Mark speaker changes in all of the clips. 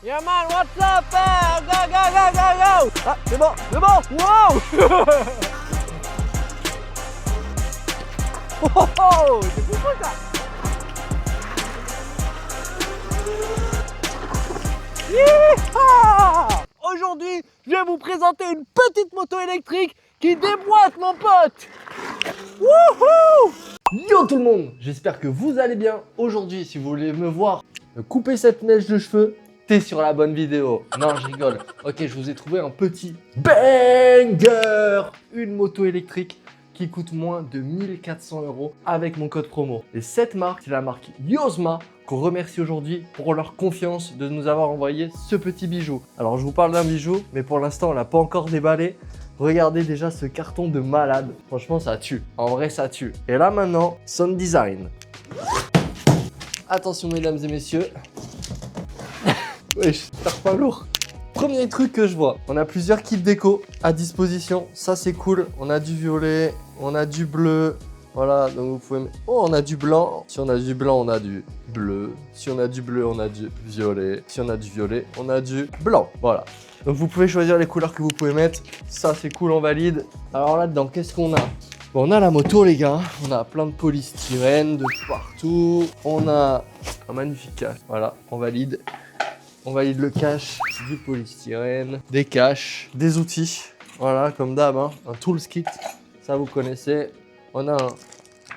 Speaker 1: Yeah man, what's up? Go, go, go, go, go! Ah, c'est bon, c'est bon! Wow! Oh, oh, oh, c'est cool ça! Yeehaw! Aujourd'hui, je vais vous présenter une petite moto électrique qui déboîte, mon pote! Wouhou! Yo tout le monde, j'espère que vous allez bien. Aujourd'hui, si vous voulez me voir couper cette mèche de cheveux, t'es sur la bonne vidéo. Non, je rigole. Ok, je vous ai trouvé un petit banger. Une moto électrique qui coûte moins de 1400 € avec mon code promo. Et cette marque, c'est la marque Yozma, qu'on remercie aujourd'hui pour leur confiance de nous avoir envoyé ce petit bijou. Alors, je vous parle d'un bijou, mais pour l'instant, on l'a pas encore déballé. Regardez déjà ce carton de malade. Franchement, ça tue. En vrai, ça tue. Et là, maintenant, sound design. Attention, mesdames et messieurs. Wesh, ça pas lourd. Premier truc que je vois, on a plusieurs kits déco à disposition. Ça, c'est cool. On a du violet, on a du bleu. Voilà, donc vous pouvez... Oh, on a du blanc. Si on a du blanc, on a du bleu. Si on a du bleu, on a du violet. Si on a du violet, on a du blanc. Voilà. Donc vous pouvez choisir les couleurs que vous pouvez mettre. Ça, c'est cool, on valide. Alors là-dedans, qu'est-ce qu'on a? Bon, on a la moto, les gars. On a plein de polystyrène de partout. On a un magnifique cache. Voilà, on valide. On valide le cache, du polystyrène, des caches, des outils. Voilà, comme d'hab, hein, un tools kit. Ça, vous connaissez. On a un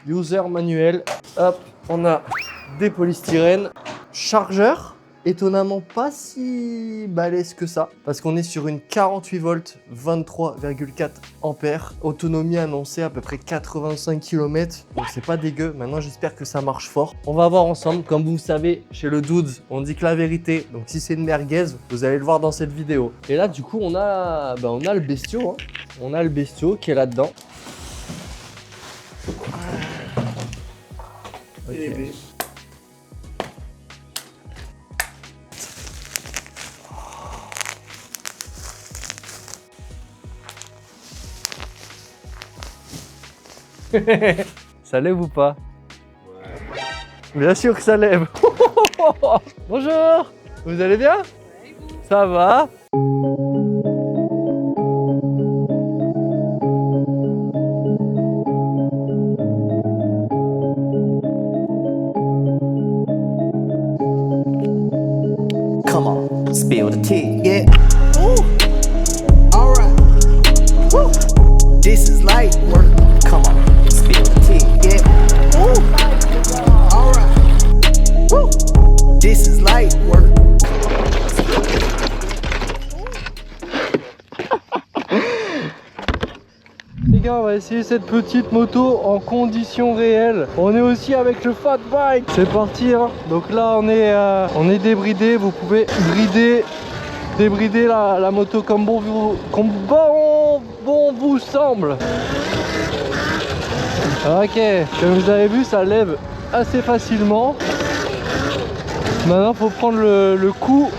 Speaker 1: user manuel. Hop, on a des polystyrènes. Chargeur. Étonnamment pas si balèze que ça, parce qu'on est sur une 48 volts, 23,4 ampères, autonomie annoncée à peu près 85 km, donc c'est pas dégueu. Maintenant, j'espère que ça marche fort. On va voir ensemble. Comme vous le savez, chez le Dudes, on dit que la vérité, donc si c'est une merguez, vous allez le voir dans cette vidéo. Et là, du coup, on a le bestiau, hein. On a le bestiau qui est là-dedans. Okay. Ça lève ou pas? Ouais. Bien sûr que ça lève. Bonjour. Vous allez bien? Ouais, ça va?
Speaker 2: Come on, spill the tea, yeah. Ooh. All right. Woo. This is light work. Come on. Yeah. Ooh. All right. Woo. This is light work.
Speaker 1: Les gars, on va essayer cette petite moto en conditions réelles. On est aussi avec le fat bike. C'est parti, hein. Donc là, on est débridé. Vous pouvez débrider la moto comme bon vous semble. Ok, comme vous avez vu, ça lève assez facilement. Maintenant, faut prendre le coup.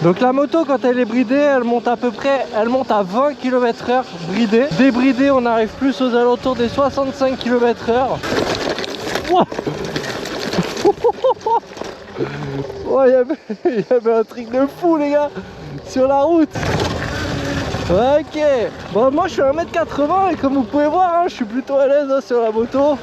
Speaker 1: Donc la moto, quand elle est bridée, elle monte à 20 km/h bridée. Débridée, on arrive plus aux alentours des 65 km/h. Oh, il y avait un truc de fou, les gars, sur la route. Ok, bon, moi je suis 1m80 et comme vous pouvez voir, hein, je suis plutôt à l'aise, hein, sur la moto.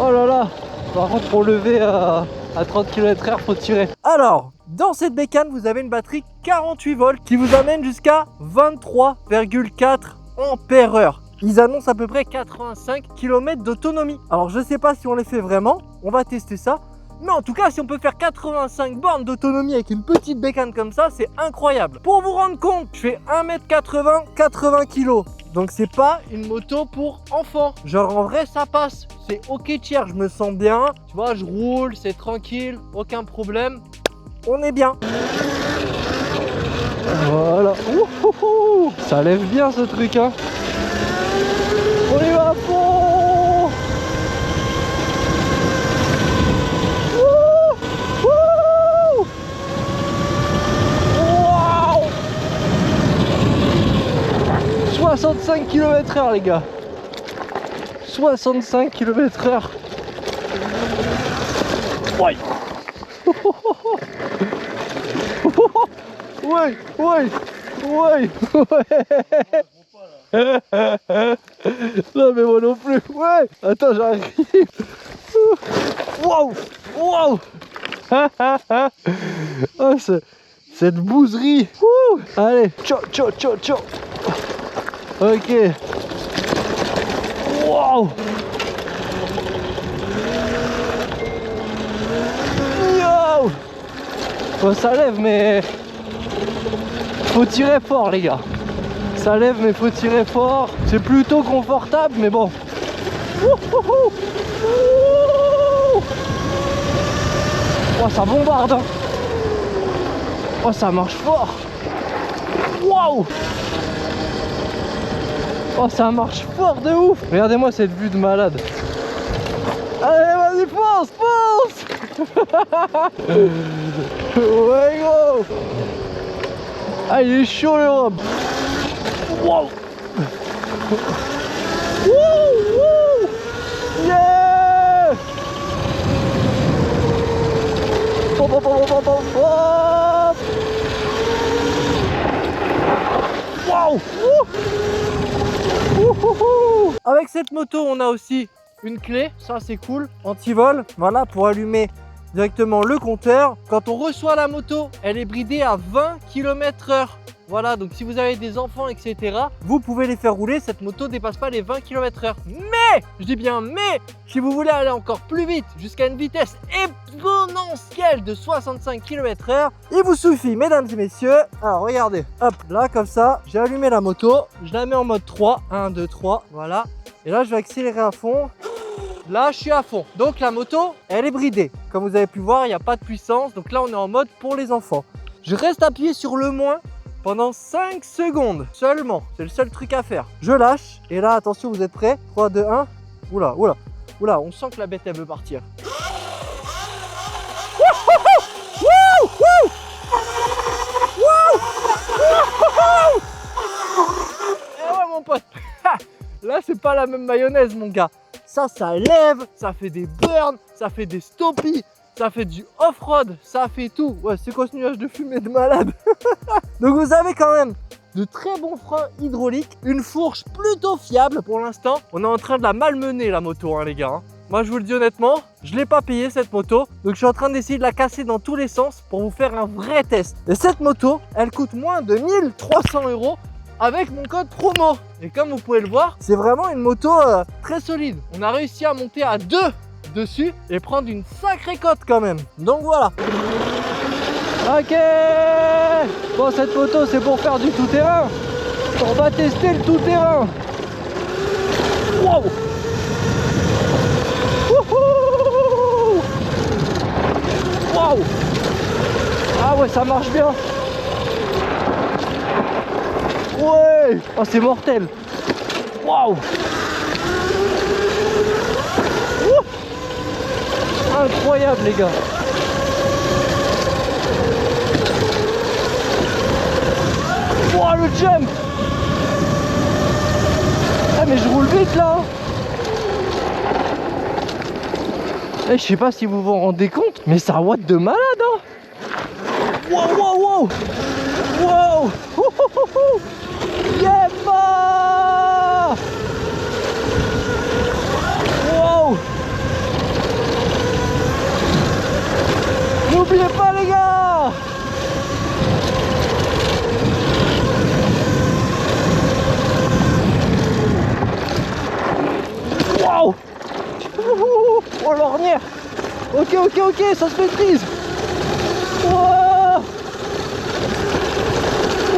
Speaker 1: Oh là là, par contre pour lever à 30 km/h, faut tirer. Alors, dans cette bécane, vous avez une batterie 48 volts qui vous amène jusqu'à 23,4 ampères-heure. Ils annoncent à peu près 85 km d'autonomie. Alors je sais pas si on les fait vraiment, on va tester ça. Mais en tout cas, si on peut faire 85 bornes d'autonomie avec une petite bécane comme ça, c'est incroyable. Pour vous rendre compte, je fais 1m80, 80 kg. Donc c'est pas une moto pour enfants. Genre en vrai, ça passe. C'est ok tiers, je me sens bien. Tu vois, je roule, c'est tranquille, aucun problème. On est bien. Voilà. Ouh, ça lève bien ce truc, hein. On y va à fond. 65 km/h, les gars. 65 km/h. Ouais. Ouais, ouais, ouais, ouais. Non mais moi non plus. Ouais. Attends, j'arrive. Waouh, waouh. Oh, cette bouserie. Wouh. Allez, ciao, ciao, ciao, ciao. Ok. Waouh. Yo. Bon, ça lève, mais faut tirer fort, les gars. Ça lève, mais faut tirer fort. C'est plutôt confortable, mais bon. Wouhouhou. Oh, ça bombarde, hein. Oh, ça marche fort. Waouh. Oh, ça marche fort de ouf. Regardez-moi cette vue de malade. Allez, vas-y, fonce, fonce. Ouais, gros. Ah, il est chaud, le Rob. Waouh. Wouh. Yeah. Hop, hop, hop, hop, hop, hop. Waouh. Avec cette moto, on a aussi une clé, ça c'est cool, anti-vol, voilà, pour allumer directement le compteur. Quand on reçoit la moto, elle est bridée à 20 km/h. Voilà, donc si vous avez des enfants, etc., vous pouvez les faire rouler, cette moto dépasse pas les 20 km/h. Mais, je dis bien mais, si vous voulez aller encore plus vite, jusqu'à une vitesse exponentielle de 65 km/h, il vous suffit, mesdames et messieurs, alors regardez, hop, là comme ça, j'ai allumé la moto, je la mets en mode 3, 1, 2, 3, voilà, et là je vais accélérer à fond. Là, je suis à fond. Donc la moto, elle est bridée. Comme vous avez pu voir, il n'y a pas de puissance. Donc là, on est en mode pour les enfants. Je reste appuyé sur le moins pendant 5 secondes seulement. C'est le seul truc à faire. Je lâche. Et là, attention, vous êtes prêts? 3, 2, 1. Oula, oula, oula, on sent que la bête, elle veut partir. Eh ouais, mon pote. Là, c'est pas la même mayonnaise, mon gars. Ça lève, ça fait des burns, ça fait des stoppies, ça fait du off-road, ça fait tout. Ouais, c'est quoi ce nuage de fumée de malade? Donc vous avez quand même de très bons freins hydrauliques, une fourche plutôt fiable pour l'instant. On est en train de la malmener, la moto, hein, les gars. Hein. Moi, je vous le dis honnêtement, je ne l'ai pas payée cette moto. Donc je suis en train d'essayer de la casser dans tous les sens pour vous faire un vrai test. Et cette moto, elle coûte moins de 1300 € avec mon code promo. Et comme vous pouvez le voir, c'est vraiment une moto très solide. On a réussi à monter à 2 dessus et prendre une sacrée cote quand même. Donc voilà. Ok. Bon, cette moto, c'est pour faire du tout-terrain. On va tester le tout-terrain. Wow. Wow. Ah ouais, ça marche bien. Ouais. Oh, c'est mortel. Waouh. Incroyable, les gars. Wow, le jump. Ah, mais je roule vite là. Eh, je sais pas si vous vous rendez compte, mais ça watt de malade, hein. Wow, wow, wow. Wow. Yeah, wow. N'oubliez pas, les gars. Wow. Oh, l'ornière. Ok, ok, ok, ça se maîtrise. Wow.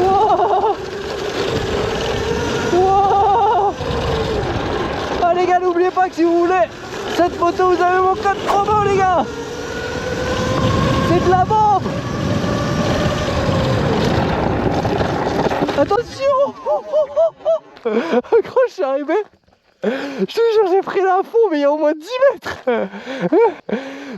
Speaker 1: Wow. Wow. Ah, les gars, n'oubliez pas que si vous voulez cette moto, vous avez mon code promo, les gars. C'est de la bombe. Attention. Quand je suis arrivé, je te jure, j'ai pris l'info, mais il y a au moins 10 mètres.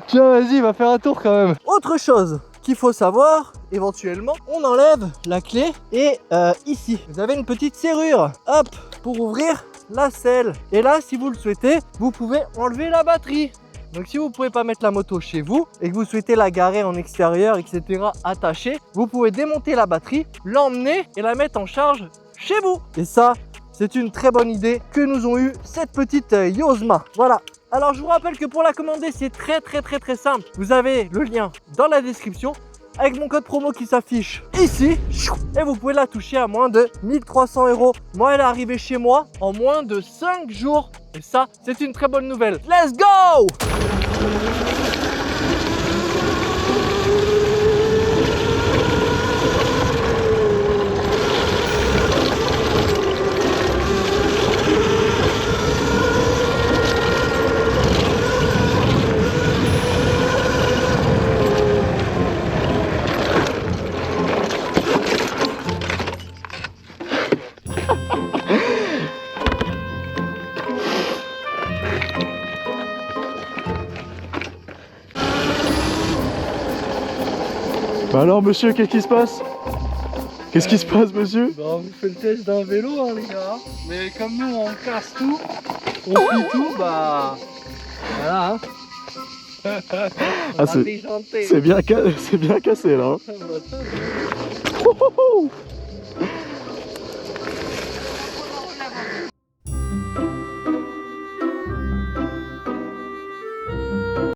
Speaker 1: Tiens, vas-y, va faire un tour quand même. Autre chose qu'il faut savoir, éventuellement, on enlève la clé et ici, vous avez une petite serrure. Hop, pour ouvrir la selle. Et là, si vous le souhaitez, vous pouvez enlever la batterie. Donc si vous pouvez pas mettre la moto chez vous et que vous souhaitez la garer en extérieur, etc. attachée, vous pouvez démonter la batterie, l'emmener et la mettre en charge chez vous. Et ça, c'est une très bonne idée que nous ont eu cette petite Yozma. Voilà. Alors je vous rappelle que pour la commander, c'est très simple. Vous avez le lien dans la description avec mon code promo qui s'affiche ici et vous pouvez la toucher à moins de 1300 €. Moi, elle est arrivée chez moi en moins de 5 jours et ça, c'est une très bonne nouvelle. Let's go!
Speaker 3: Bah alors monsieur, qu'est-ce qui se passe? Qu'est-ce qui se passe monsieur?
Speaker 1: Bah, on vous fait le test d'un vélo hein, les gars. Mais comme nous on casse tout, on plie tout, bah voilà hein.
Speaker 3: Ah, c'est bien cassé là. Hein. Oh, oh, oh.